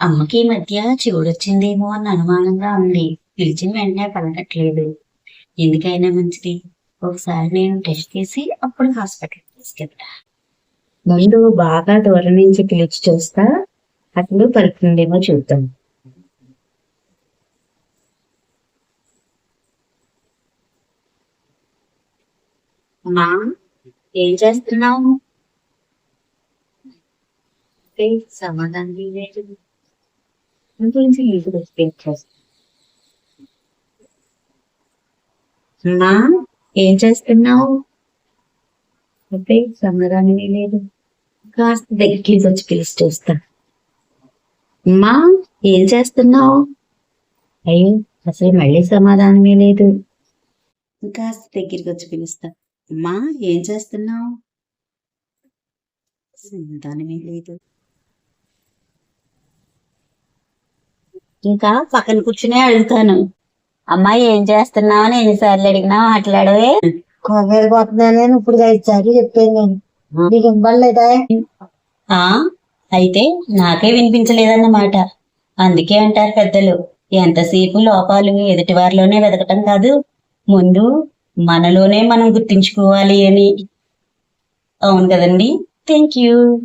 అమ్మకి ఈ మధ్య చెవుడొచ్చిందేమో అన్న అనుమానంగా ఉంది. పిలిచిన వెంటనే పలకట్లేదు. ఎందుకైనా మంచిది ఒకసారి నేను టెస్ట్ చేసి అప్పుడు హాస్పిటల్ తీసుకెళ్తా. ముందు బాగా దూరం నుంచి పిలిచి చూస్తా, అప్పుడు పలుకుతుందేమో చూద్దాం. అమ్మా, ఏం చేస్తున్నావు? సమాధానం లేదు. గురించి ఈజీగా ఎక్స్ప్లెయిన్ చేస్తా. అమ్మా, ఏం చేస్తున్నావు? అంటే సమాధానమే లేదు. కాస్త దగ్గరికి వచ్చి పిలిచి చూస్తా. అమ్మా, ఏం చేస్తున్నావు? అయ్యో, అసలు మళ్ళీ సమాధానమే లేదు. కాస్త దగ్గరికి వచ్చి పిలుస్తా. అమ్మా, ఏం చేస్తున్నావు? సమాధానమే లేదు. ఇంకా పక్కన కూర్చునే అడుగుతాను. అమ్మాయి ఏం చేస్తున్నావు అని ఎన్నిసార్లు అడిగినా మాట్లాడవే. కొబ్బరి పోతున్నానే ఇప్పుడు ఇచ్చారు చెప్పాను నేను. నీకు ఇవ్వలేదా? అయితే నాకే వినిపించలేదన్నమాట. అందుకే అంటారు పెద్దలు, ఎంతసేపు లోపాలు ఎదుటి వారిలోనే వెతకటం కాదు, ముందు మనలోనే మనం గుర్తించుకోవాలి అని. అవును కదండి. Thank you.